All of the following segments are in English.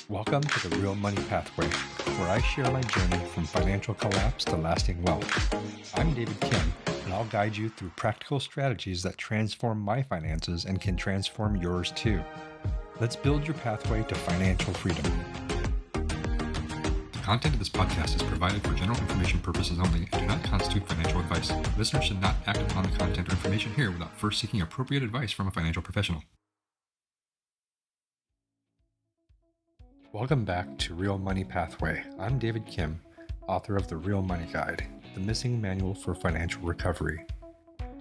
Welcome to the Real Money Pathway, where I share my journey from financial collapse to lasting wealth. I'm David Kim, and I'll guide you through practical strategies that transform my finances and can transform yours too. Let's build your pathway to financial freedom. The content of this podcast is provided for general information purposes only and do not constitute financial advice. Listeners should not act upon the content or information here without first seeking appropriate advice from a financial professional. Welcome back to Real Money Pathway. I'm David Kim, author of The Real Money Guide, the missing manual for financial recovery.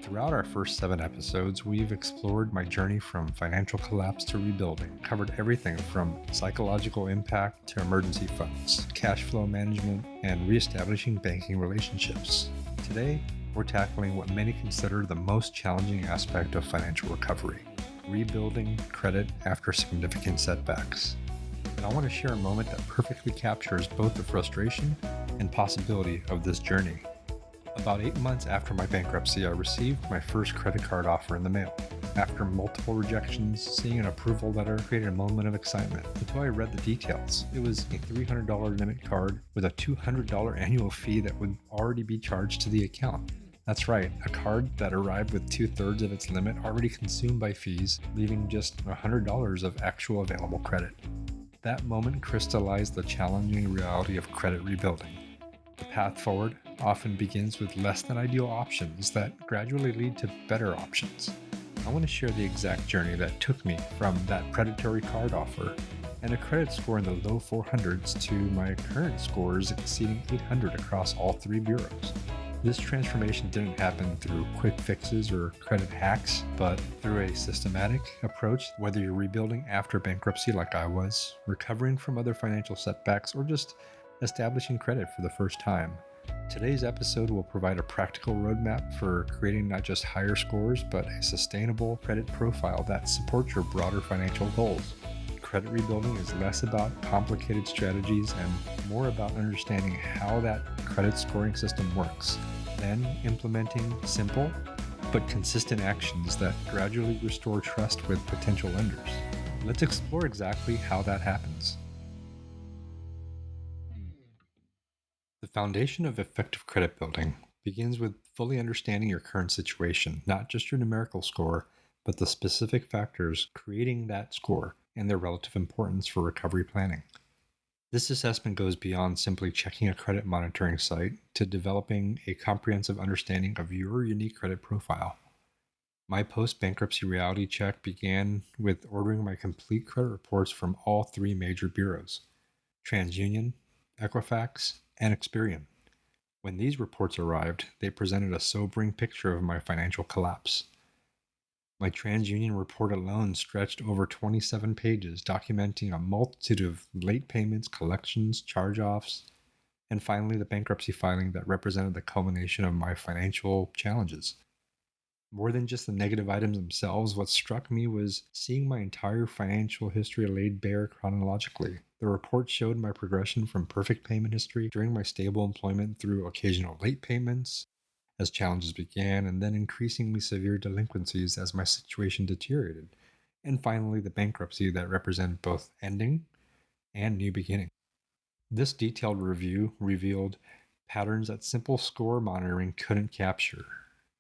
Throughout our first 7 episodes, we've explored my journey from financial collapse to rebuilding, covered everything from psychological impact to emergency funds, cash flow management, and reestablishing banking relationships. Today, we're tackling what many consider the most challenging aspect of financial recovery, rebuilding credit after significant setbacks. And I want to share a moment that perfectly captures both the frustration and possibility of this journey. About 8 months after my bankruptcy, I received my first credit card offer in the mail. After multiple rejections, seeing an approval letter created a moment of excitement until I read the details. It was a $300 limit card with a $200 annual fee that would already be charged to the account. That's right, a card that arrived with 2/3 of its limit already consumed by fees, leaving just $100 of actual available credit. That moment crystallized the challenging reality of credit rebuilding. The path forward often begins with less than ideal options that gradually lead to better options. I want to share the exact journey that took me from that predatory card offer and a credit score in the low 400s to my current scores exceeding 800 across all 3 bureaus. This transformation didn't happen through quick fixes or credit hacks, but through a systematic approach, whether you're rebuilding after bankruptcy like I was, recovering from other financial setbacks, or just establishing credit for the first time. Today's episode will provide a practical roadmap for creating not just higher scores, but a sustainable credit profile that supports your broader financial goals. Credit rebuilding is less about complicated strategies and more about understanding how that credit scoring system works, then implementing simple but consistent actions that gradually restore trust with potential lenders. Let's explore exactly how that happens. The foundation of effective credit building begins with fully understanding your current situation, not just your numerical score, but the specific factors creating that score and their relative importance for recovery planning. This assessment goes beyond simply checking a credit monitoring site to developing a comprehensive understanding of your unique credit profile. My post-bankruptcy reality check began with ordering my complete credit reports from all 3 major bureaus, TransUnion, Equifax, and Experian. When these reports arrived, they presented a sobering picture of my financial collapse. My TransUnion report alone stretched over 27 pages, documenting a multitude of late payments, collections, charge-offs, and finally the bankruptcy filing that represented the culmination of my financial challenges. More than just the negative items themselves, what struck me was seeing my entire financial history laid bare chronologically. The report showed my progression from perfect payment history during my stable employment through occasional late payments, as challenges began, and then increasingly severe delinquencies as my situation deteriorated, and finally the bankruptcy that represented both ending and new beginning. This detailed review revealed patterns that simple score monitoring couldn't capture,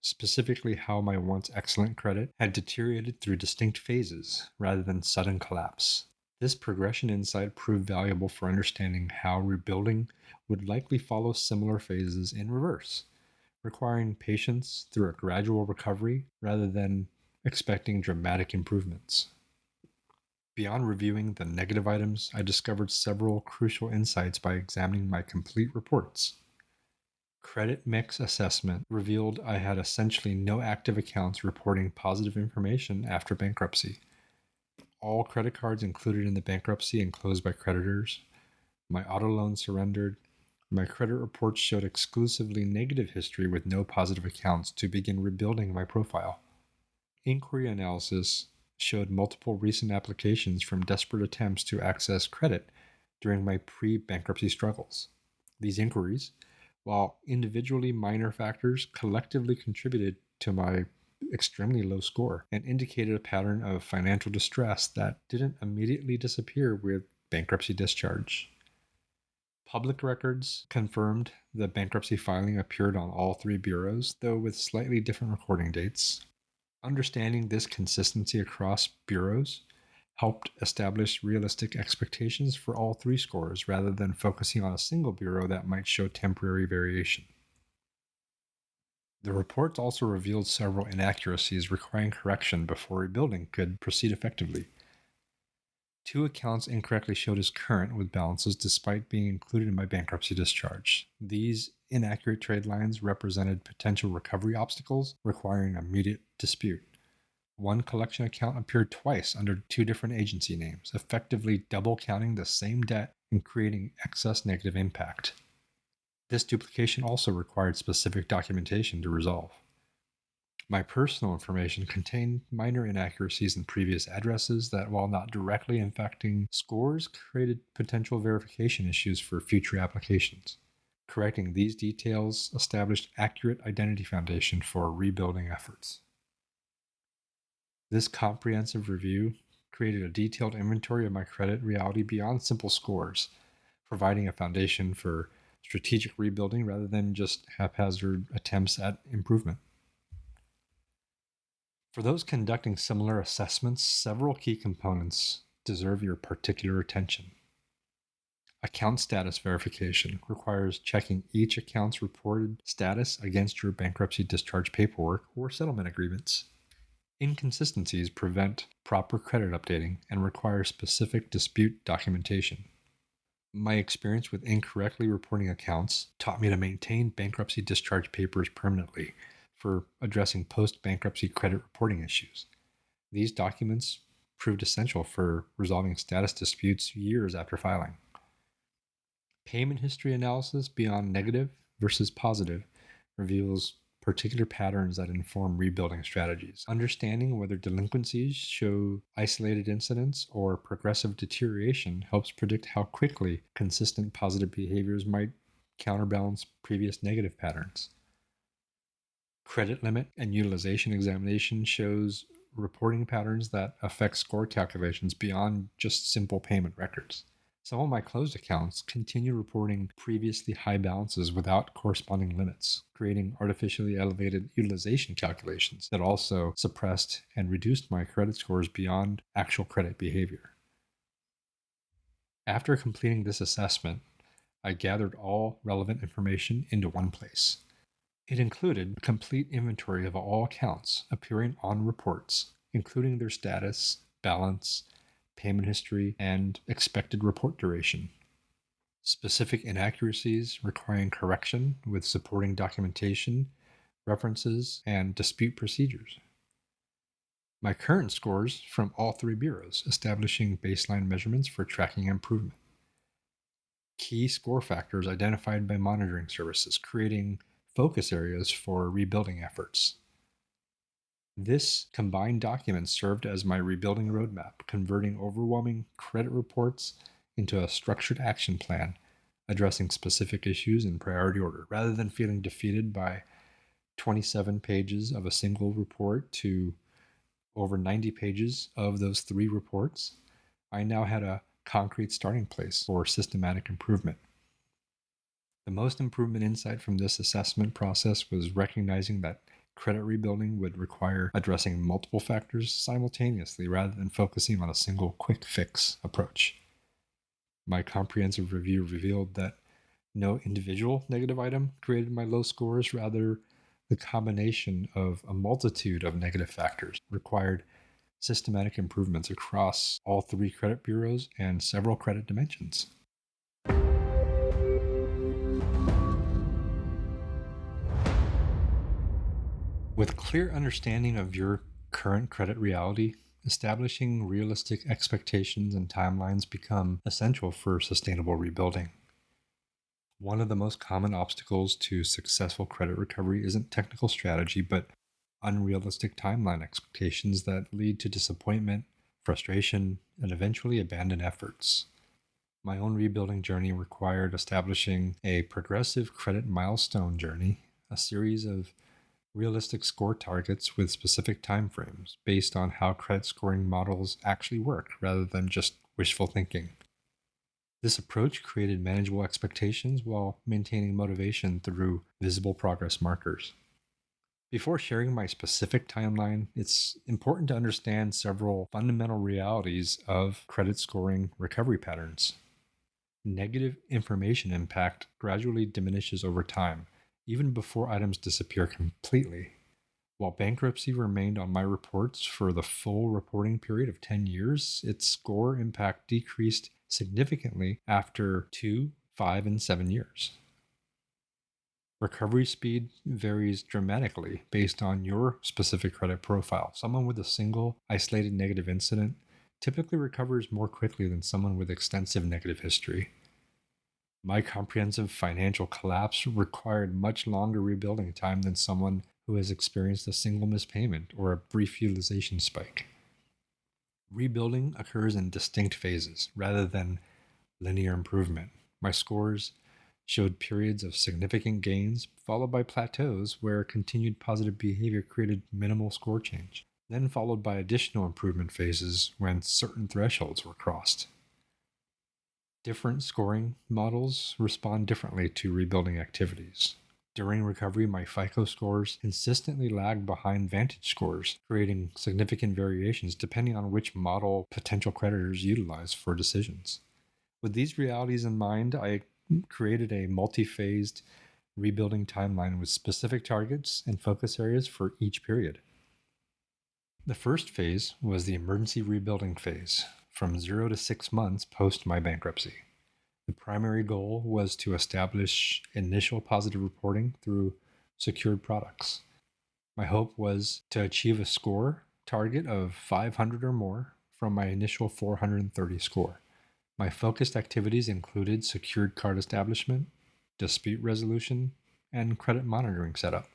specifically how my once excellent credit had deteriorated through distinct phases rather than sudden collapse. This progression insight proved valuable for understanding how rebuilding would likely follow similar phases in reverse, requiring patience through a gradual recovery rather than expecting dramatic improvements. Beyond reviewing the negative items, I discovered several crucial insights by examining my complete reports. Credit mix assessment revealed I had essentially no active accounts reporting positive information after bankruptcy. All credit cards included in the bankruptcy and closed by creditors, my auto loan surrendered. My credit reports showed exclusively negative history with no positive accounts to begin rebuilding my profile. Inquiry analysis showed multiple recent applications from desperate attempts to access credit during my pre-bankruptcy struggles. These inquiries, while individually minor factors, collectively contributed to my extremely low score and indicated a pattern of financial distress that didn't immediately disappear with bankruptcy discharge. Public records confirmed the bankruptcy filing appeared on all three bureaus, though with slightly different recording dates. Understanding this consistency across bureaus helped establish realistic expectations for all three scores rather than focusing on a single bureau that might show temporary variation. The reports also revealed several inaccuracies requiring correction before rebuilding could proceed effectively. 2 accounts incorrectly showed as current with balances despite being included in my bankruptcy discharge. These inaccurate trade lines represented potential recovery obstacles requiring immediate dispute. One collection account appeared twice under 2 different agency names, effectively double counting the same debt and creating excess negative impact. This duplication also required specific documentation to resolve. My personal information contained minor inaccuracies in previous addresses that, while not directly affecting scores, created potential verification issues for future applications. Correcting these details established accurate identity foundation for rebuilding efforts. This comprehensive review created a detailed inventory of my credit reality beyond simple scores, providing a foundation for strategic rebuilding rather than just haphazard attempts at improvement. For those conducting similar assessments, several key components deserve your particular attention. Account status verification requires checking each account's reported status against your bankruptcy discharge paperwork or settlement agreements. Inconsistencies prevent proper credit updating and require specific dispute documentation. My experience with incorrectly reporting accounts taught me to maintain bankruptcy discharge papers permanently for addressing post-bankruptcy credit reporting issues. These documents proved essential for resolving status disputes years after filing. Payment history analysis beyond negative versus positive reveals particular patterns that inform rebuilding strategies. Understanding whether delinquencies show isolated incidents or progressive deterioration helps predict how quickly consistent positive behaviors might counterbalance previous negative patterns. Credit limit and utilization examination shows reporting patterns that affect score calculations beyond just simple payment records. Some of my closed accounts continue reporting previously high balances without corresponding limits, creating artificially elevated utilization calculations that also suppressed and reduced my credit scores beyond actual credit behavior. After completing this assessment, I gathered all relevant information into one place. It included a complete inventory of all accounts appearing on reports, including their status, balance, payment history, and expected report duration. Specific inaccuracies requiring correction with supporting documentation, references, and dispute procedures. My current scores from all three bureaus, establishing baseline measurements for tracking improvement. Key score factors identified by monitoring services, creating focus areas for rebuilding efforts. This combined document served as my rebuilding roadmap, converting overwhelming credit reports into a structured action plan, addressing specific issues in priority order. Rather than feeling defeated by 27 pages of a single report to over 90 pages of those 3 reports, I now had a concrete starting place for systematic improvement. The most improvement insight from this assessment process was recognizing that credit rebuilding would require addressing multiple factors simultaneously rather than focusing on a single quick fix approach. My comprehensive review revealed that no individual negative item created my low scores, rather the combination of a multitude of negative factors required systematic improvements across all 3 credit bureaus and several credit dimensions. With clear understanding of your current credit reality, establishing realistic expectations and timelines become essential for sustainable rebuilding. One of the most common obstacles to successful credit recovery isn't technical strategy, but unrealistic timeline expectations that lead to disappointment, frustration, and eventually abandoned efforts. My own rebuilding journey required establishing a progressive credit milestone journey, a series of realistic score targets with specific timeframes based on how credit scoring models actually work rather than just wishful thinking. This approach created manageable expectations while maintaining motivation through visible progress markers. Before sharing my specific timeline, it's important to understand several fundamental realities of credit scoring recovery patterns. Negative information impact gradually diminishes over time, even before items disappear completely. While bankruptcy remained on my reports for the full reporting period of 10 years, its score impact decreased significantly after 2, 5, and 7 years. Recovery speed varies dramatically based on your specific credit profile. Someone with a single isolated negative incident typically recovers more quickly than someone with extensive negative history. My comprehensive financial collapse required much longer rebuilding time than someone who has experienced a single missed payment or a brief utilization spike. Rebuilding occurs in distinct phases rather than linear improvement. My scores showed periods of significant gains, followed by plateaus where continued positive behavior created minimal score change, then followed by additional improvement phases when certain thresholds were crossed. Different scoring models respond differently to rebuilding activities. During recovery, my FICO scores consistently lagged behind Vantage scores, creating significant variations depending on which model potential creditors utilize for decisions. With these realities in mind, I created a multi-phased rebuilding timeline with specific targets and focus areas for each period. The first phase was the emergency rebuilding phase, from 0 to 6 months post my bankruptcy. The primary goal was to establish initial positive reporting through secured products. My hope was to achieve a score target of 500 or more from my initial 430 score. My focused activities included secured card establishment, dispute resolution, and credit monitoring setup.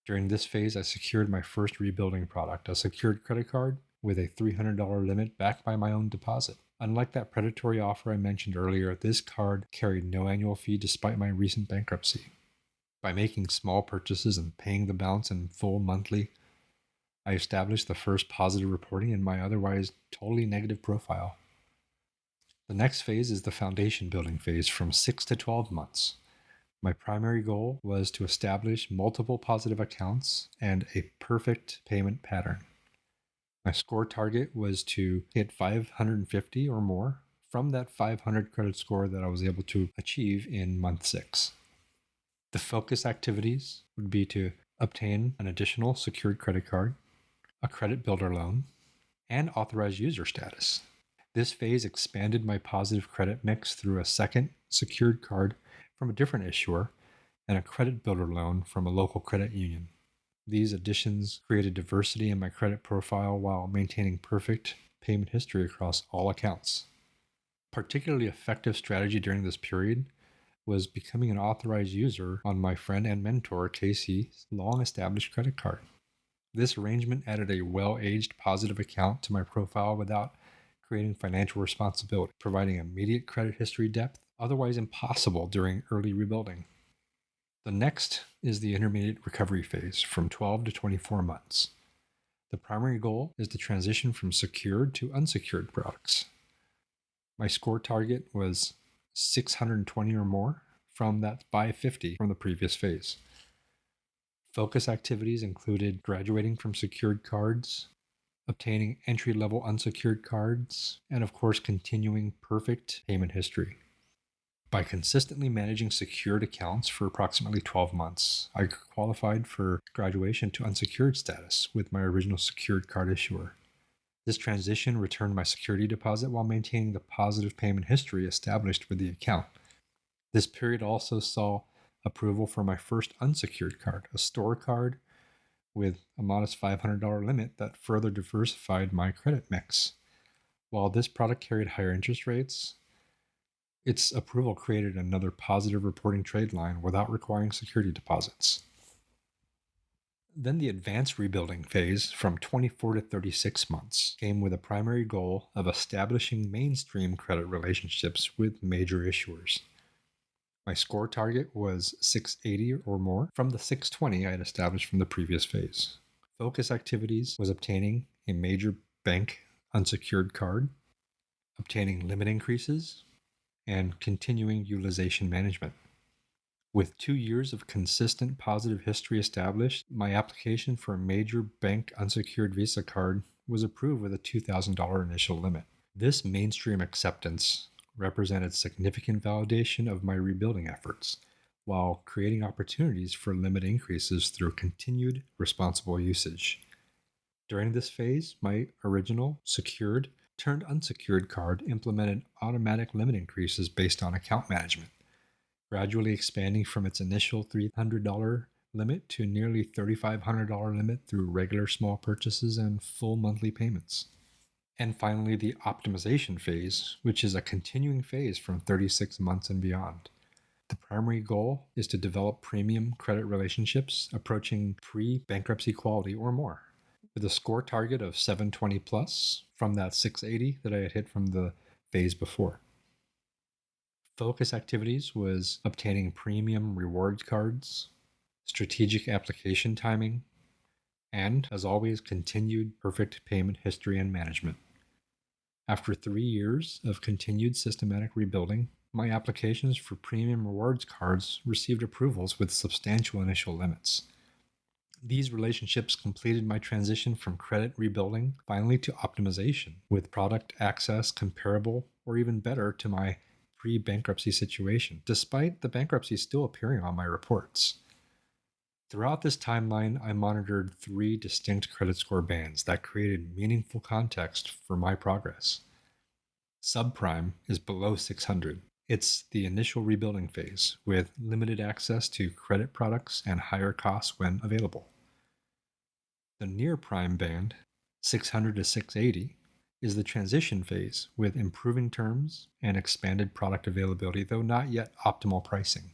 During this phase, I secured my first rebuilding product, a secured credit card with a $300 limit backed by my own deposit. Unlike that predatory offer I mentioned earlier, this card carried no annual fee despite my recent bankruptcy. By making small purchases and paying the balance in full monthly, I established the first positive reporting in my otherwise totally negative profile. The next phase is the foundation building phase from 6 to 12 months. My primary goal was to establish multiple positive accounts and a perfect payment pattern. My score target was to hit 550 or more from that 500 credit score that I was able to achieve in month 6. The focus activities would be to obtain an additional secured credit card, a credit builder loan, and authorized user status. This phase expanded my positive credit mix through a second secured card from a different issuer and a credit builder loan from a local credit union. These additions created diversity in my credit profile while maintaining perfect payment history across all accounts. Particularly effective strategy during this period was becoming an authorized user on my friend and mentor Casey's long-established credit card. This arrangement added a well-aged positive account to my profile without creating financial responsibility, providing immediate credit history depth, otherwise impossible during early rebuilding. The next is the intermediate recovery phase from 12 to 24 months. The primary goal is to transition from secured to unsecured products. My score target was 620 or more from that 550 from the previous phase. Focus activities included graduating from secured cards, obtaining entry-level unsecured cards, and of course continuing perfect payment history. By consistently managing secured accounts for approximately 12 months, I qualified for graduation to unsecured status with my original secured card issuer. This transition returned my security deposit while maintaining the positive payment history established with the account. This period also saw approval for my first unsecured card, a store card with a modest $500 limit that further diversified my credit mix. While this product carried higher interest rates, its approval created another positive reporting trade line without requiring security deposits. Then the advanced rebuilding phase from 24 to 36 months came with a primary goal of establishing mainstream credit relationships with major issuers. My score target was 680 or more from the 620 I had established from the previous phase. Focus activities was obtaining a major bank unsecured card, obtaining limit increases, and continuing utilization management. With 2 years of consistent positive history established, my application for a major bank unsecured Visa card was approved with a $2,000 initial limit. This mainstream acceptance represented significant validation of my rebuilding efforts, while creating opportunities for limit increases through continued responsible usage. During this phase, my original secured turned unsecured card implemented automatic limit increases based on account management, gradually expanding from its initial $300 limit to nearly $3,500 limit through regular small purchases and full monthly payments. And finally, the optimization phase, which is a continuing phase from 36 months and beyond. The primary goal is to develop premium credit relationships approaching pre-bankruptcy quality or more, with a score target of 720 plus from that 680 that I had hit from the phase before. Focus activities was obtaining premium rewards cards, strategic application timing, and, as always, continued perfect payment history and management. After 3 years of continued systematic rebuilding, my applications for premium rewards cards received approvals with substantial initial limits. These relationships completed my transition from credit rebuilding finally to optimization, with product access comparable or even better to my pre-bankruptcy situation, despite the bankruptcy still appearing on my reports. Throughout this timeline, I monitored 3 distinct credit score bands that created meaningful context for my progress. Subprime is below 600. It's the initial rebuilding phase, with limited access to credit products and higher costs when available. The near prime band, 600 to 680, is the transition phase, with improving terms and expanded product availability, though not yet optimal pricing.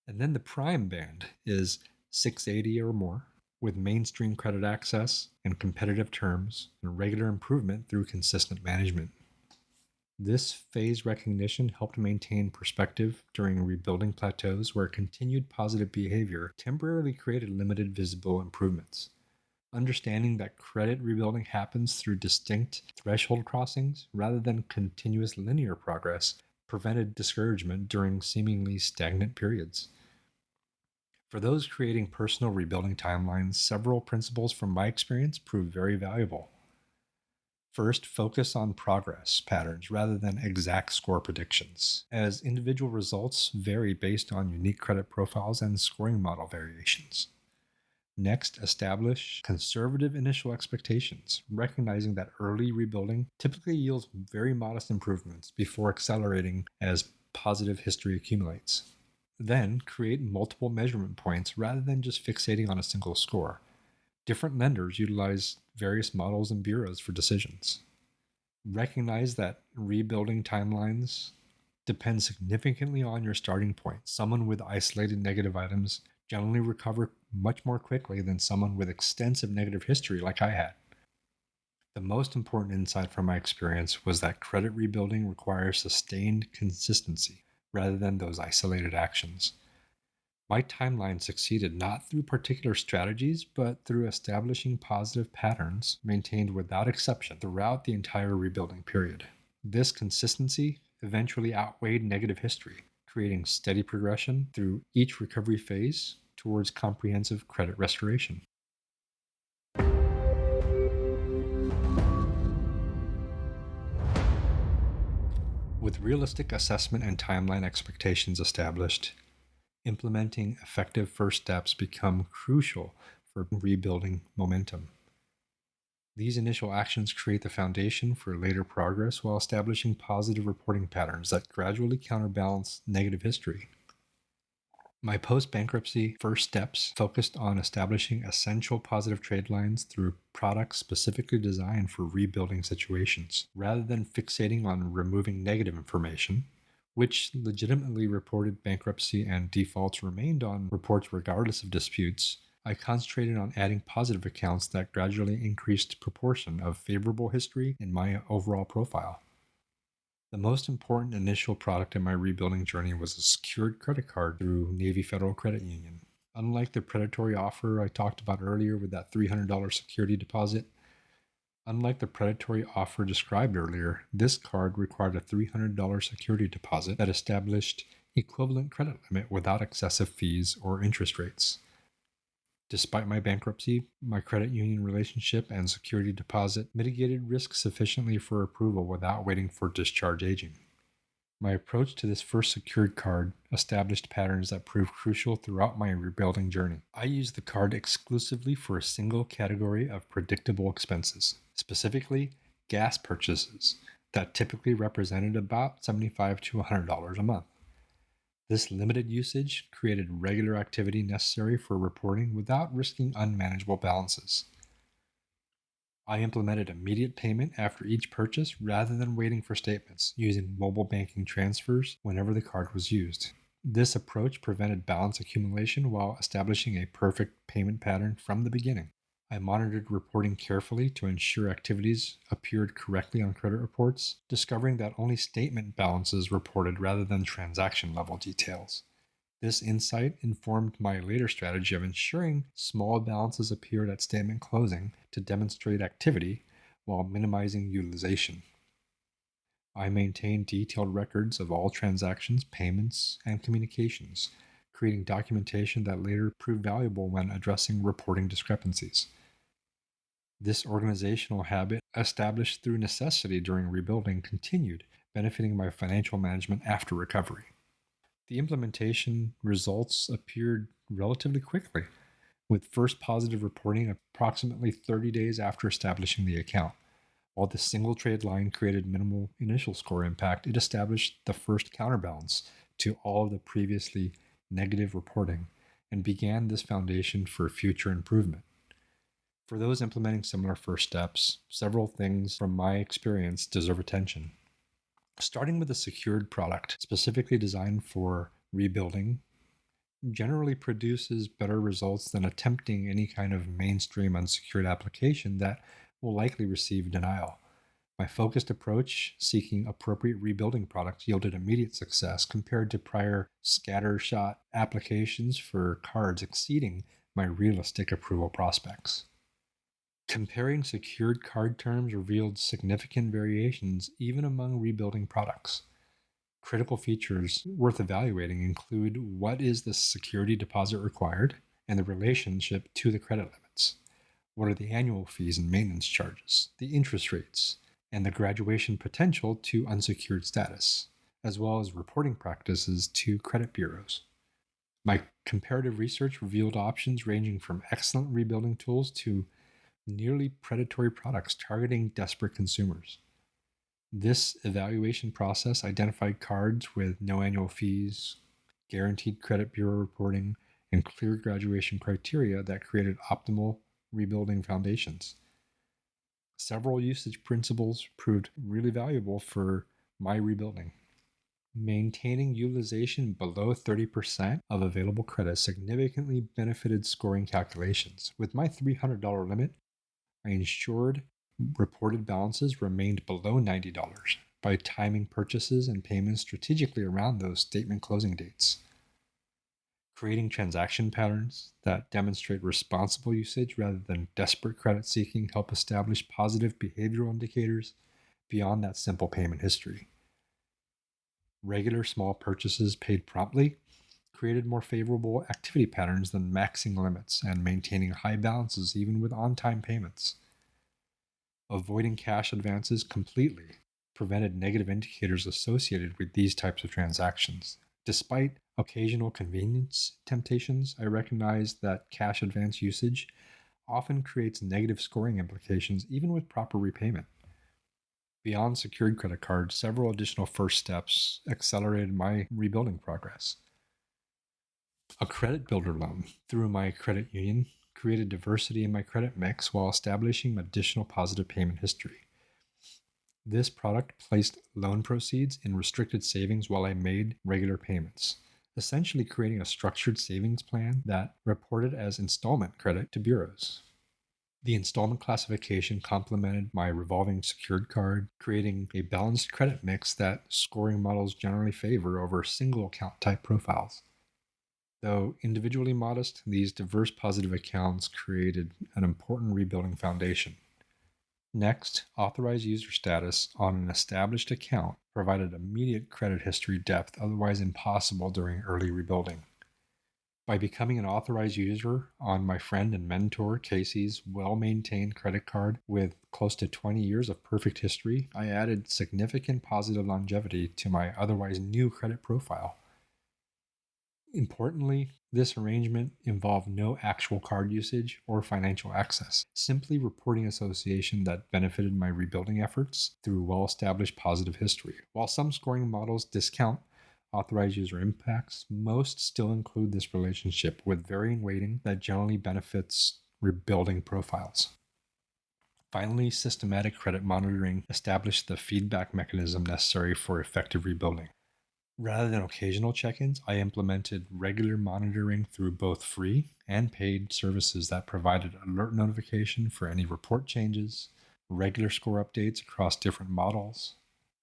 And then the prime band is 680 or more, with mainstream credit access and competitive terms and regular improvement through consistent management. This phase recognition helped maintain perspective during rebuilding plateaus where continued positive behavior temporarily created limited visible improvements. Understanding that credit rebuilding happens through distinct threshold crossings rather than continuous linear progress prevented discouragement during seemingly stagnant periods. For those creating personal rebuilding timelines, several principles from my experience proved very valuable. First, focus on progress patterns rather than exact score predictions, as individual results vary based on unique credit profiles and scoring model variations. Next, establish conservative initial expectations, recognizing that early rebuilding typically yields very modest improvements before accelerating as positive history accumulates. Then, create multiple measurement points rather than just fixating on a single score. Different lenders utilize various models and bureaus for decisions. Recognize that rebuilding timelines depend significantly on your starting point. Someone with isolated negative items generally recover much more quickly than someone with extensive negative history like I had. The most important insight from my experience was that credit rebuilding requires sustained consistency rather than those isolated actions. My timeline succeeded not through particular strategies, but through establishing positive patterns maintained without exception throughout the entire rebuilding period. This consistency eventually outweighed negative history, creating steady progression through each recovery phase towards comprehensive credit restoration. With realistic assessment and timeline expectations established, implementing effective first steps become crucial for rebuilding momentum. These initial actions create the foundation for later progress while establishing positive reporting patterns that gradually counterbalance negative history. My post-bankruptcy first steps focused on establishing essential positive trade lines through products specifically designed for rebuilding situations, rather than fixating on removing negative information, which legitimately reported bankruptcy and defaults remained on reports regardless of disputes. I concentrated on adding positive accounts that gradually increased proportion of favorable history in my overall profile. The most important initial product in my rebuilding journey was a secured credit card through Navy Federal Credit Union. Unlike the predatory offer I talked about earlier with that $300 security deposit, Unlike the predatory offer described earlier, this card required a $300 security deposit that established equivalent credit limit without excessive fees or interest rates. Despite my bankruptcy, my credit union relationship and security deposit mitigated risk sufficiently for approval without waiting for discharge aging. My approach to this first secured card established patterns that proved crucial throughout my rebuilding journey. I used the card exclusively for a single category of predictable expenses, specifically gas purchases that typically represented about $75 to $100 a month. This limited usage created regular activity necessary for reporting without risking unmanageable balances. I implemented immediate payment after each purchase rather than waiting for statements, using mobile banking transfers whenever the card was used. This approach prevented balance accumulation while establishing a perfect payment pattern from the beginning. I monitored reporting carefully to ensure activities appeared correctly on credit reports, discovering that only statement balances reported rather than transaction level details. This insight informed my later strategy of ensuring small balances appeared at statement closing to demonstrate activity while minimizing utilization. I maintained detailed records of all transactions, payments, and communications, creating documentation that later proved valuable when addressing reporting discrepancies. This organizational habit, established through necessity during rebuilding, continued, benefiting my financial management after recovery. The implementation results appeared relatively quickly, with first positive reporting approximately 30 days after establishing the account. While the single trade line created minimal initial score impact, it established the first counterbalance to all of the previously negative reporting and began this foundation for future improvement. For those implementing similar first steps, several things from my experience deserve attention. Starting with a secured product specifically designed for rebuilding generally produces better results than attempting any kind of mainstream unsecured application that will likely receive denial. My focused approach, seeking appropriate rebuilding products, yielded immediate success compared to prior scattershot applications for cards exceeding my realistic approval prospects. Comparing secured card terms revealed significant variations even among rebuilding products. Critical features worth evaluating include what is the security deposit required and the relationship to the credit limits. What are the annual fees and maintenance charges, the interest rates, and the graduation potential to unsecured status, as well as reporting practices to credit bureaus. My comparative research revealed options ranging from excellent rebuilding tools to nearly predatory products targeting desperate consumers. This evaluation process identified cards with no annual fees, guaranteed credit bureau reporting, and clear graduation criteria that created optimal rebuilding foundations. Several usage principles proved really valuable for my rebuilding. Maintaining utilization below 30% of available credit significantly benefited scoring calculations. With my $300 limit, I ensured reported balances remained below $90 by timing purchases and payments strategically around those statement closing dates. Creating transaction patterns that demonstrate responsible usage rather than desperate credit seeking help establish positive behavioral indicators beyond that simple payment history. Regular small purchases paid promptly created more favorable activity patterns than maxing limits and maintaining high balances even with on-time payments. Avoiding cash advances completely prevented negative indicators associated with these types of transactions. Despite occasional convenience temptations, I recognize that cash advance usage often creates negative scoring implications even with proper repayment. Beyond secured credit cards, several additional first steps accelerated my rebuilding progress. A credit builder loan through my credit union created diversity in my credit mix while establishing additional positive payment history. This product placed loan proceeds in restricted savings while I made regular payments, essentially creating a structured savings plan that reported as installment credit to bureaus. The installment classification complemented my revolving secured card, creating a balanced credit mix that scoring models generally favor over single account type profiles. Though individually modest, these diverse positive accounts created an important rebuilding foundation. Next, authorized user status on an established account provided immediate credit history depth otherwise impossible during early rebuilding. By becoming an authorized user on my friend and mentor Casey's well-maintained credit card with close to 20 years of perfect history, I added significant positive longevity to my otherwise new credit profile. Importantly, this arrangement involved no actual card usage or financial access, simply reporting association that benefited my rebuilding efforts through well-established positive history. While some scoring models discount authorized user impacts, most still include this relationship with varying weighting that generally benefits rebuilding profiles. Finally, systematic credit monitoring established the feedback mechanism necessary for effective rebuilding. Rather than occasional check-ins, I implemented regular monitoring through both free and paid services that provided alert notification for any report changes, regular score updates across different models,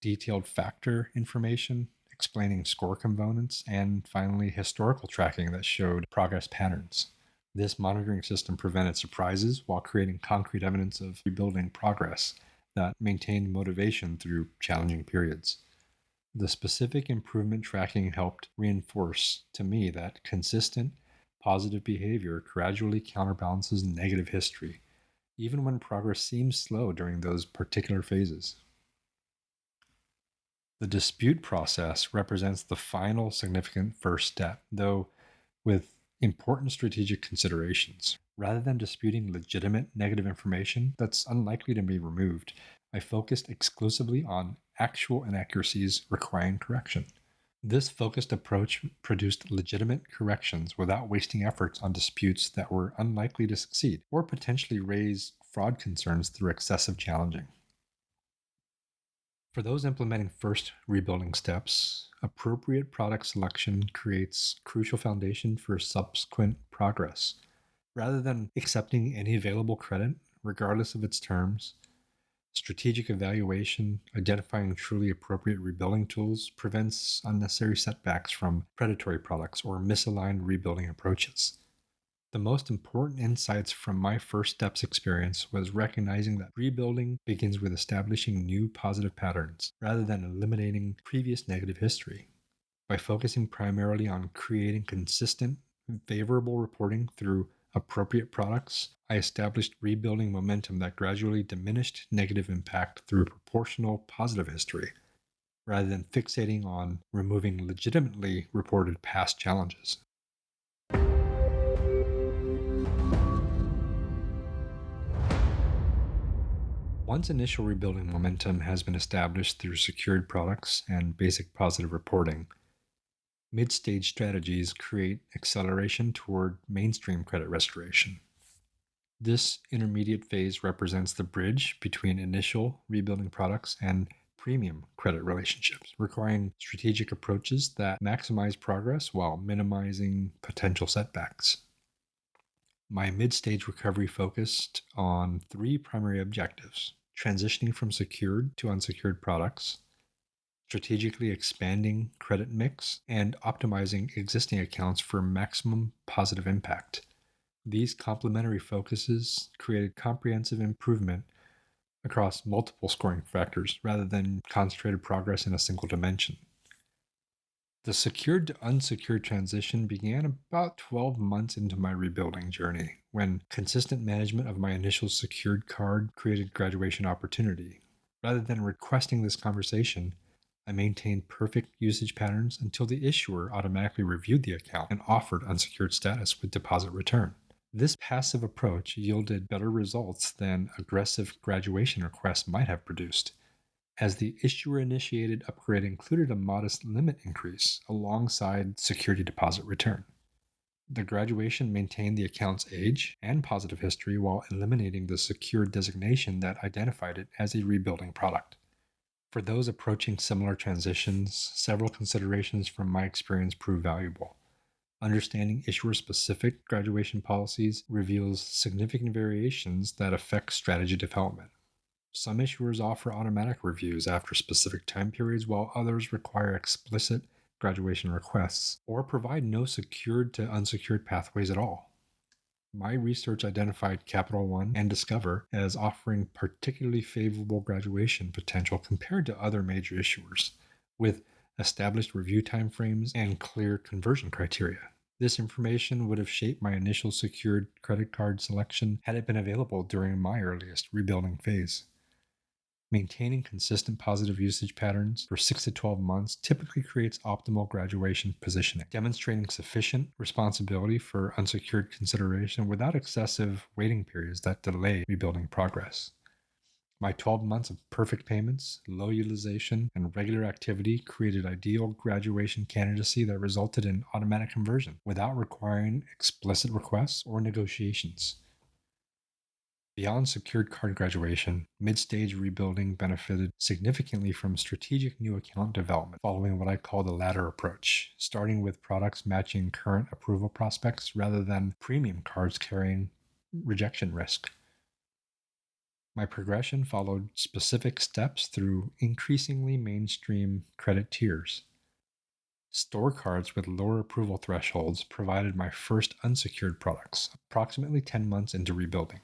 detailed factor information explaining score components, and finally, historical tracking that showed progress patterns. This monitoring system prevented surprises while creating concrete evidence of rebuilding progress that maintained motivation through challenging periods. The specific improvement tracking helped reinforce to me that consistent, positive behavior gradually counterbalances negative history, even when progress seems slow during those particular phases. The dispute process represents the final significant first step, though with important strategic considerations. Rather than disputing legitimate negative information that's unlikely to be removed, I focused exclusively on actual inaccuracies requiring correction. This focused approach produced legitimate corrections without wasting efforts on disputes that were unlikely to succeed or potentially raise fraud concerns through excessive challenging. For those implementing first rebuilding steps, appropriate product selection creates crucial foundation for subsequent progress. Rather than accepting any available credit, regardless of its terms, strategic evaluation, identifying truly appropriate rebuilding tools prevents unnecessary setbacks from predatory products or misaligned rebuilding approaches. The most important insights from my first steps experience was recognizing that rebuilding begins with establishing new positive patterns rather than eliminating previous negative history. By focusing primarily on creating consistent, favorable reporting through appropriate products, I established rebuilding momentum that gradually diminished negative impact through proportional positive history, rather than fixating on removing legitimately reported past challenges. Once initial rebuilding momentum has been established through secured products and basic positive reporting, mid-stage strategies create acceleration toward mainstream credit restoration. This intermediate phase represents the bridge between initial rebuilding products and premium credit relationships, requiring strategic approaches that maximize progress while minimizing potential setbacks. My mid-stage recovery focused on three primary objectives: transitioning from secured to unsecured products, strategically expanding credit mix, and optimizing existing accounts for maximum positive impact. These complementary focuses created comprehensive improvement across multiple scoring factors rather than concentrated progress in a single dimension. The secured to unsecured transition began about 12 months into my rebuilding journey, when consistent management of my initial secured card created graduation opportunity. Rather than requesting this conversation, I maintained perfect usage patterns until the issuer automatically reviewed the account and offered unsecured status with deposit return. This passive approach yielded better results than aggressive graduation requests might have produced, as the issuer-initiated upgrade included a modest limit increase alongside security deposit return. The graduation maintained the account's age and positive history while eliminating the secured designation that identified it as a rebuilding product. For those approaching similar transitions, several considerations from my experience prove valuable. Understanding issuer-specific graduation policies reveals significant variations that affect strategy development. Some issuers offer automatic reviews after specific time periods, while others require explicit graduation requests or provide no secured to unsecured pathways at all. My research identified Capital One and Discover as offering particularly favorable graduation potential compared to other major issuers, with established review timeframes and clear conversion criteria. This information would have shaped my initial secured credit card selection had it been available during my earliest rebuilding phase. Maintaining consistent positive usage patterns for 6 to 12 months typically creates optimal graduation positioning, demonstrating sufficient responsibility for unsecured consideration without excessive waiting periods that delay rebuilding progress. My 12 months of perfect payments, low utilization, and regular activity created ideal graduation candidacy that resulted in automatic conversion without requiring explicit requests or negotiations. Beyond secured card graduation, mid-stage rebuilding benefited significantly from strategic new account development, following what I call the ladder approach, starting with products matching current approval prospects rather than premium cards carrying rejection risk. My progression followed specific steps through increasingly mainstream credit tiers. Store cards with lower approval thresholds provided my first unsecured products, approximately 10 months into rebuilding.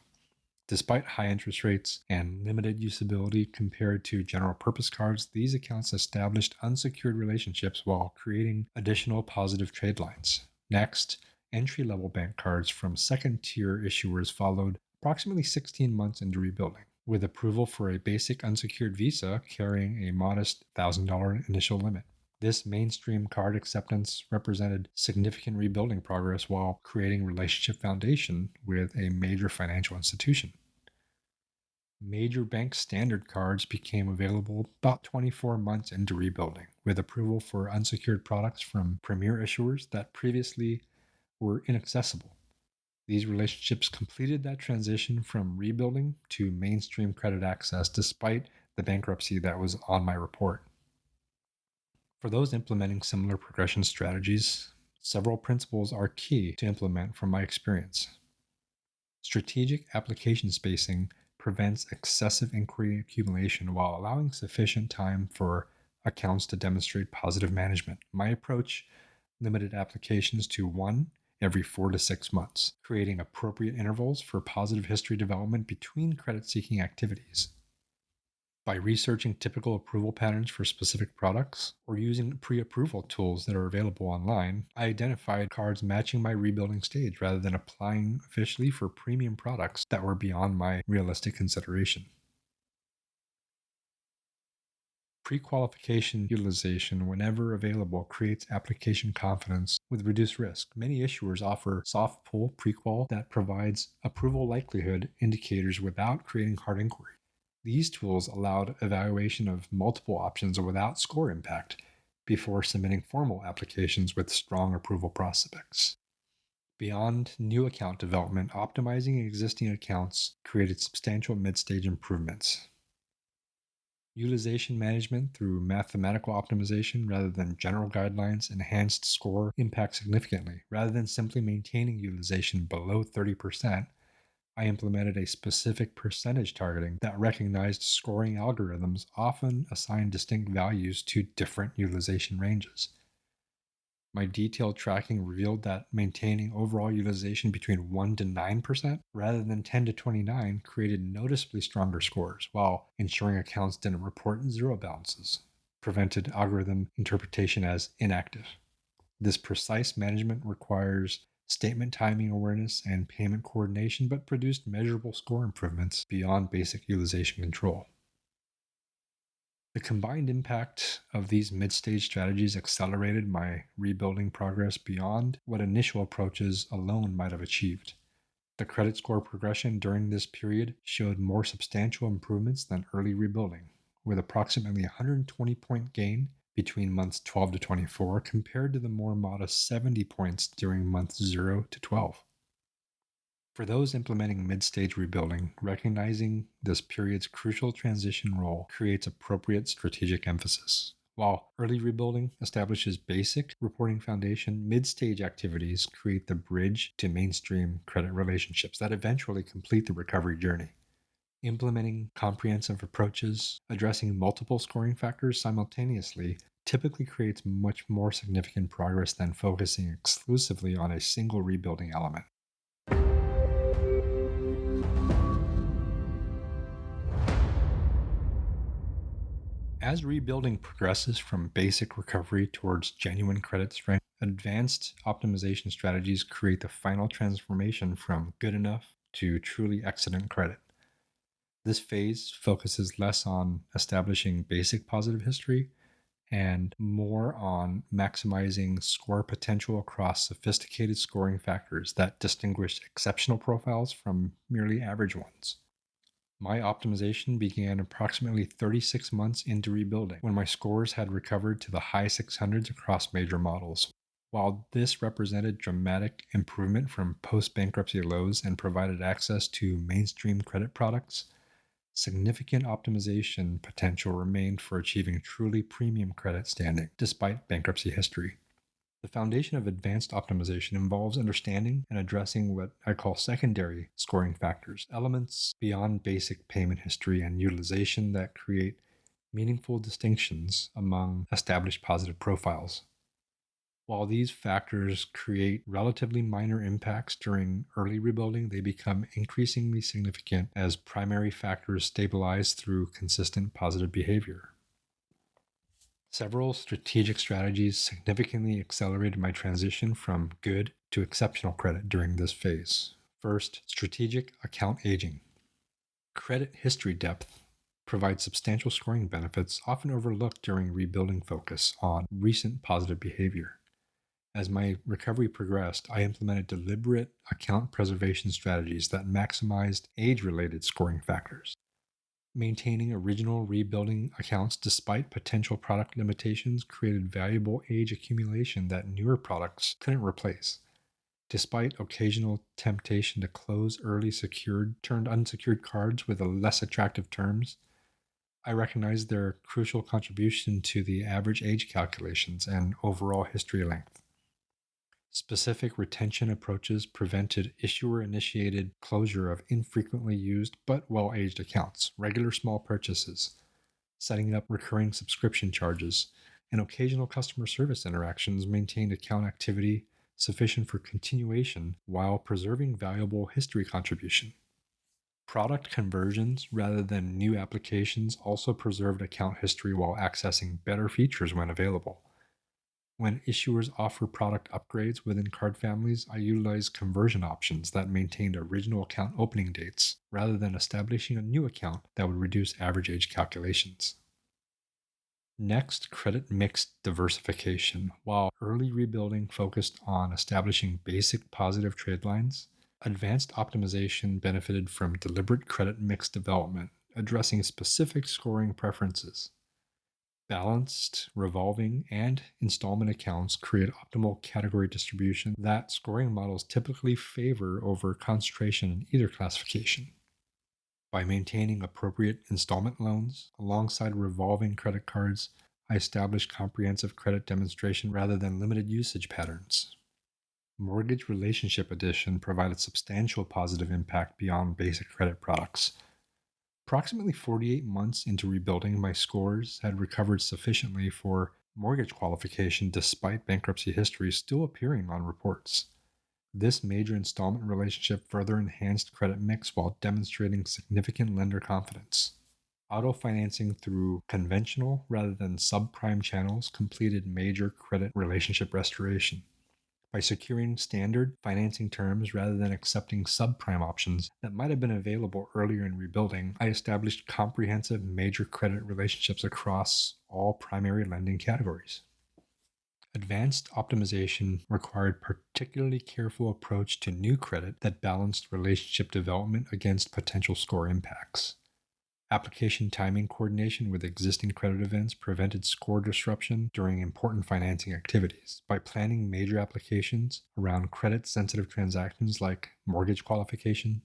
Despite high interest rates and limited usability compared to general purpose cards, these accounts established unsecured relationships while creating additional positive trade lines. Next, entry-level bank cards from second-tier issuers followed approximately 16 months into rebuilding, with approval for a basic unsecured Visa carrying a modest $1,000 initial limit. This mainstream card acceptance represented significant rebuilding progress while creating relationship foundation with a major financial institution. Major bank standard cards became available about 24 months into rebuilding, with approval for unsecured products from premier issuers that previously were inaccessible. These relationships completed that transition from rebuilding to mainstream credit access despite the bankruptcy that was on my report. For those implementing similar progression strategies, several principles are key to implement from my experience. Strategic application spacing prevents excessive inquiry accumulation while allowing sufficient time for accounts to demonstrate positive management. My approach limited applications to one every 4 to 6 months, creating appropriate intervals for positive history development between credit-seeking activities. By researching typical approval patterns for specific products or using pre-approval tools that are available online, I identified cards matching my rebuilding stage rather than applying officially for premium products that were beyond my realistic consideration. Pre-qualification utilization, whenever available, creates application confidence with reduced risk. Many issuers offer soft pull pre-qual that provides approval likelihood indicators without creating hard inquiry. These tools allowed evaluation of multiple options without score impact before submitting formal applications with strong approval prospects. Beyond new account development, optimizing existing accounts created substantial mid-stage improvements. Utilization management through mathematical optimization rather than general guidelines enhanced score impact significantly. Rather than simply maintaining utilization below 30%, I implemented a specific percentage targeting that recognized scoring algorithms often assign distinct values to different utilization ranges. My detailed tracking revealed that maintaining overall utilization between 1 to 9% rather than 10 to 29 created noticeably stronger scores, while ensuring accounts didn't report zero balances, prevented algorithm interpretation as inactive. This precise management requires statement timing awareness and payment coordination, but produced measurable score improvements beyond basic utilization control. The combined impact of these mid-stage strategies accelerated my rebuilding progress beyond what initial approaches alone might have achieved. The credit score progression during this period showed more substantial improvements than early rebuilding, with approximately 120-point gain between months 12 to 24 compared to the more modest 70 points during months 0 to 12. For those implementing mid-stage rebuilding, recognizing this period's crucial transition role creates appropriate strategic emphasis. While early rebuilding establishes basic reporting foundation, mid-stage activities create the bridge to mainstream credit relationships that eventually complete the recovery journey. Implementing comprehensive approaches, addressing multiple scoring factors simultaneously, typically creates much more significant progress than focusing exclusively on a single rebuilding element. As rebuilding progresses from basic recovery towards genuine credit strength, advanced optimization strategies create the final transformation from good enough to truly excellent credit. This phase focuses less on establishing basic positive history and more on maximizing score potential across sophisticated scoring factors that distinguish exceptional profiles from merely average ones. My optimization began approximately 36 months into rebuilding, when my scores had recovered to the high 600s across major models. While this represented dramatic improvement from post-bankruptcy lows and provided access to mainstream credit products, significant optimization potential remained for achieving truly premium credit standing despite bankruptcy history. The foundation of advanced optimization involves understanding and addressing what I call secondary scoring factors, elements beyond basic payment history and utilization that create meaningful distinctions among established positive profiles. While these factors create relatively minor impacts during early rebuilding, they become increasingly significant as primary factors stabilize through consistent positive behavior. Several strategic strategies significantly accelerated my transition from good to exceptional credit during this phase. First, strategic account aging. Credit history depth provides substantial scoring benefits often overlooked during rebuilding focus on recent positive behavior. As my recovery progressed, I implemented deliberate account preservation strategies that maximized age-related scoring factors. Maintaining original rebuilding accounts despite potential product limitations created valuable age accumulation that newer products couldn't replace. Despite occasional temptation to close early turned unsecured cards with less attractive terms, I recognized their crucial contribution to the average age calculations and overall history length. Specific retention approaches prevented issuer-initiated closure of infrequently used but well-aged accounts, regular small purchases, setting up recurring subscription charges, and occasional customer service interactions maintained account activity sufficient for continuation while preserving valuable history contribution. Product conversions rather than new applications also preserved account history while accessing better features when available. When issuers offer product upgrades within card families, I utilize conversion options that maintained original account opening dates rather than establishing a new account that would reduce average age calculations. Next, credit mix diversification. While early rebuilding focused on establishing basic positive trade lines, advanced optimization benefited from deliberate credit mix development, addressing specific scoring preferences. Balanced, revolving, and installment accounts create optimal category distribution that scoring models typically favor over concentration in either classification. By maintaining appropriate installment loans alongside revolving credit cards, I established comprehensive credit demonstration rather than limited usage patterns. Mortgage Relationship Edition provided substantial positive impact beyond basic credit products. Approximately 48 months into rebuilding, my scores had recovered sufficiently for mortgage qualification despite bankruptcy history still appearing on reports. This major installment relationship further enhanced credit mix while demonstrating significant lender confidence. Auto financing through conventional rather than subprime channels completed major credit relationship restoration. By securing standard financing terms rather than accepting subprime options that might have been available earlier in rebuilding, I established comprehensive major credit relationships across all primary lending categories. Advanced optimization required particularly careful approach to new credit that balanced relationship development against potential score impacts. Application timing coordination with existing credit events prevented score disruption during important financing activities. By planning major applications around credit-sensitive transactions like mortgage qualification,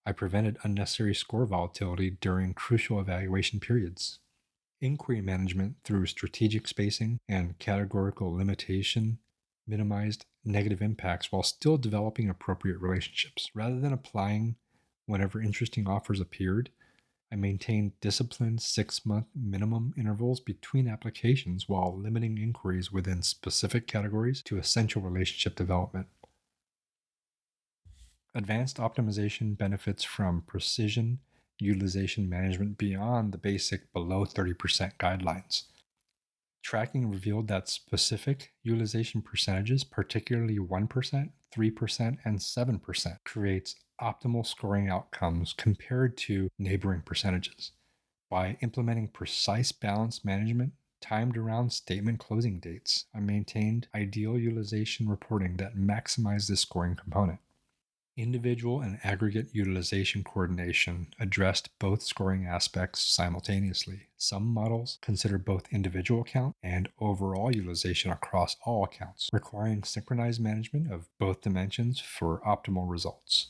I prevented unnecessary score volatility during crucial evaluation periods. Inquiry management through strategic spacing and categorical limitation minimized negative impacts while still developing appropriate relationships. Rather than applying whenever interesting offers appeared, I maintained disciplined 6-month minimum intervals between applications while limiting inquiries within specific categories to essential relationship development. Advanced optimization benefits from precision utilization management beyond the basic below 30% guidelines. Tracking revealed that specific utilization percentages, particularly 1%, 3%, and 7%, creates optimal scoring outcomes compared to neighboring percentages. By implementing precise balance management, timed around statement closing dates, I maintained ideal utilization reporting that maximized this scoring component. Individual and aggregate utilization coordination addressed both scoring aspects simultaneously. Some models consider both individual account and overall utilization across all accounts, requiring synchronized management of both dimensions for optimal results.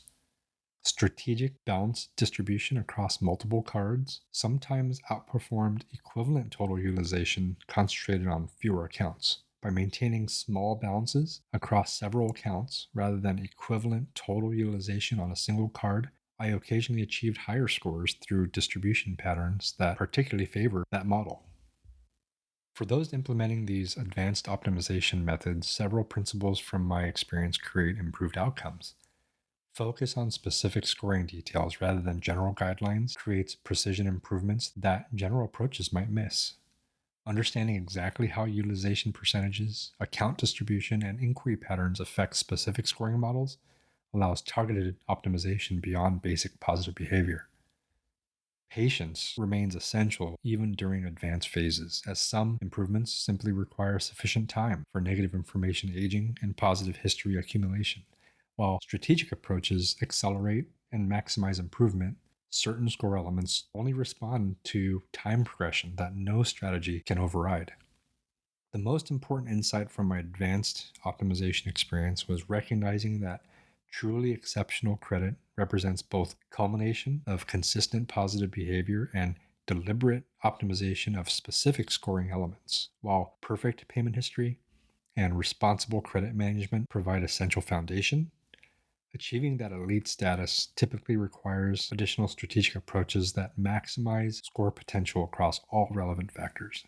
Strategic balanced distribution across multiple cards sometimes outperformed equivalent total utilization concentrated on fewer accounts. By maintaining small balances across several accounts rather than equivalent total utilization on a single card, I occasionally achieved higher scores through distribution patterns that particularly favor that model. For those implementing these advanced optimization methods, several principles from my experience create improved outcomes. Focus on specific scoring details rather than general guidelines creates precision improvements that general approaches might miss. Understanding exactly how utilization percentages, account distribution, and inquiry patterns affect specific scoring models allows targeted optimization beyond basic positive behavior. Patience remains essential even during advanced phases, as some improvements simply require sufficient time for negative information aging and positive history accumulation. While strategic approaches accelerate and maximize improvement, certain score elements only respond to time progression that no strategy can override. The most important insight from my advanced optimization experience was recognizing that truly exceptional credit represents both culmination of consistent positive behavior and deliberate optimization of specific scoring elements, while perfect payment history and responsible credit management provide essential foundation. Achieving that elite status typically requires additional strategic approaches that maximize score potential across all relevant factors.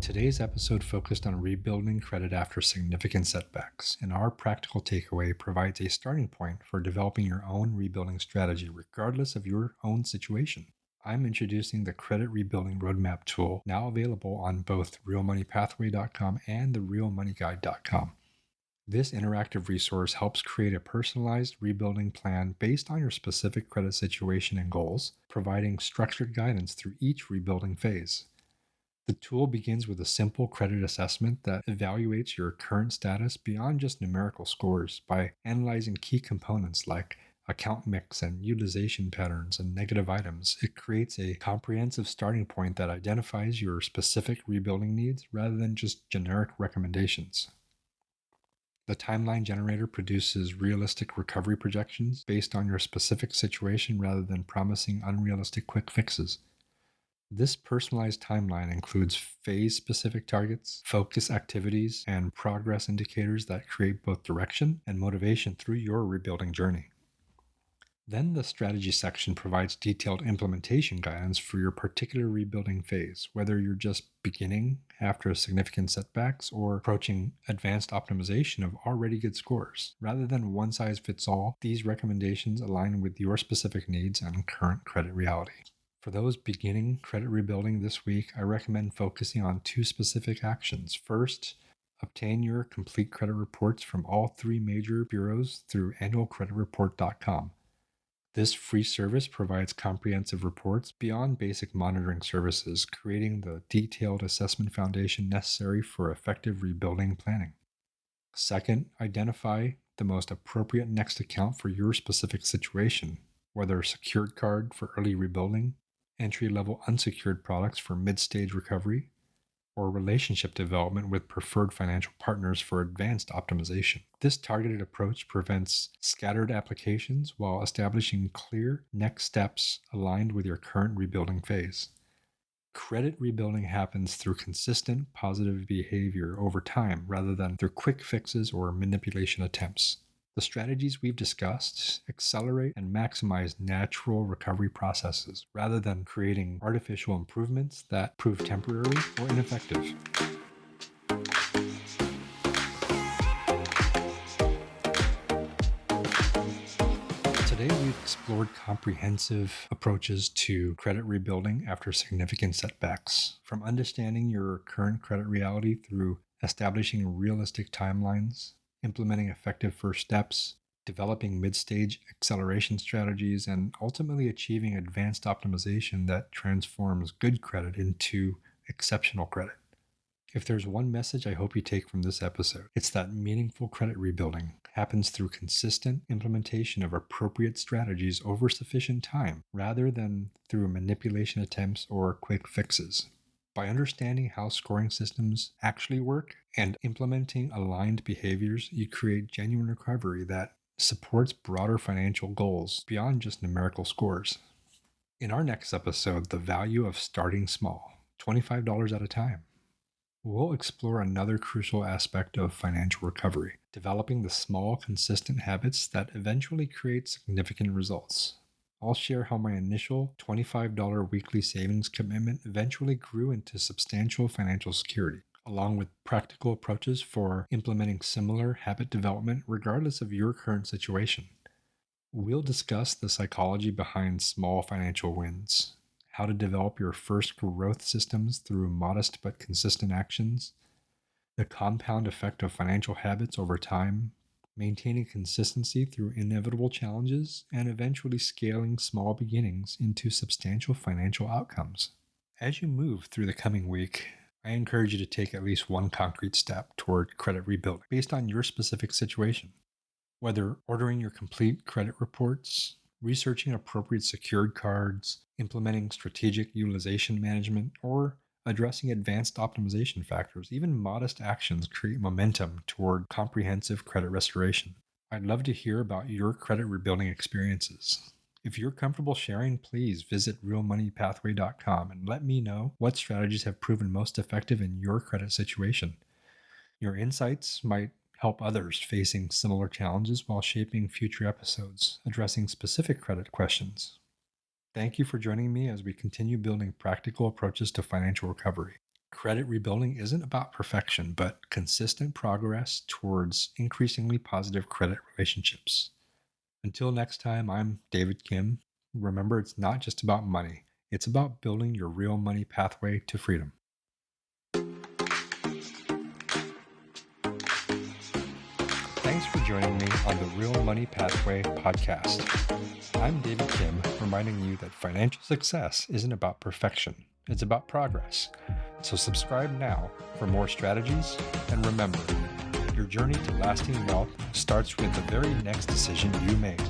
Today's episode focused on rebuilding credit after significant setbacks, and our practical takeaway provides a starting point for developing your own rebuilding strategy regardless of your own situation. I'm introducing the Credit Rebuilding Roadmap tool, now available on both realmoneypathway.com and therealmoneyguide.com. This interactive resource helps create a personalized rebuilding plan based on your specific credit situation and goals, providing structured guidance through each rebuilding phase. The tool begins with a simple credit assessment that evaluates your current status beyond just numerical scores by analyzing key components like account mix and utilization patterns and negative items. It creates a comprehensive starting point that identifies your specific rebuilding needs rather than just generic recommendations. The timeline generator produces realistic recovery projections based on your specific situation rather than promising unrealistic quick fixes. This personalized timeline includes phase-specific targets, focus activities, and progress indicators that create both direction and motivation through your rebuilding journey. Then the strategy section provides detailed implementation guidance for your particular rebuilding phase, whether you're just beginning after significant setbacks or approaching advanced optimization of already good scores. Rather than one size fits all, these recommendations align with your specific needs and current credit reality. For those beginning credit rebuilding this week, I recommend focusing on two specific actions. First, obtain your complete credit reports from all three major bureaus through annualcreditreport.com. This free service provides comprehensive reports beyond basic monitoring services, creating the detailed assessment foundation necessary for effective rebuilding planning. Second, identify the most appropriate next account for your specific situation, whether a secured card for early rebuilding, entry-level unsecured products for mid-stage recovery, or relationship development with preferred financial partners for advanced optimization. This targeted approach prevents scattered applications while establishing clear next steps aligned with your current rebuilding phase. Credit rebuilding happens through consistent positive behavior over time rather than through quick fixes or manipulation attempts. The strategies we've discussed accelerate and maximize natural recovery processes rather than creating artificial improvements that prove temporary or ineffective. we've explored comprehensive approaches to credit rebuilding after significant setbacks, from understanding your current credit reality through establishing realistic timelines, implementing effective first steps, developing mid-stage acceleration strategies, and ultimately achieving advanced optimization that transforms good credit into exceptional credit. If there's one message I hope you take from this episode, it's that meaningful credit rebuilding happens through consistent implementation of appropriate strategies over sufficient time, rather than through manipulation attempts or quick fixes. By understanding how scoring systems actually work and implementing aligned behaviors, you create genuine recovery that supports broader financial goals beyond just numerical scores. In our next episode, The Value of Starting Small, $25 at a time, we'll explore another crucial aspect of financial recovery, developing the small, consistent habits that eventually create significant results. I'll share how my initial $25 weekly savings commitment eventually grew into substantial financial security, along with practical approaches for implementing similar habit development regardless of your current situation. We'll discuss the psychology behind small financial wins, how to develop your first growth systems through modest but consistent actions, the compound effect of financial habits over time, maintaining consistency through inevitable challenges, and eventually scaling small beginnings into substantial financial outcomes. As you move through the coming week, I encourage you to take at least one concrete step toward credit rebuilding based on your specific situation. Whether ordering your complete credit reports, researching appropriate secured cards, implementing strategic utilization management, or addressing advanced optimization factors, even modest actions create momentum toward comprehensive credit restoration. I'd love to hear about your credit rebuilding experiences. If you're comfortable sharing, please visit realmoneypathway.com and let me know what strategies have proven most effective in your credit situation. Your insights might help others facing similar challenges while shaping future episodes, addressing specific credit questions. Thank you for joining me as we continue building practical approaches to financial recovery. Credit rebuilding isn't about perfection, but consistent progress towards increasingly positive credit relationships. Until next time, I'm David Kim. Remember, it's not just about money. It's about building your real money pathway to freedom. Thanks for joining me on the Real Money Pathway podcast. I'm David Kim, reminding you that financial success isn't about perfection, it's about progress. So subscribe now for more strategies, and remember, your journey to lasting wealth starts with the very next decision you make.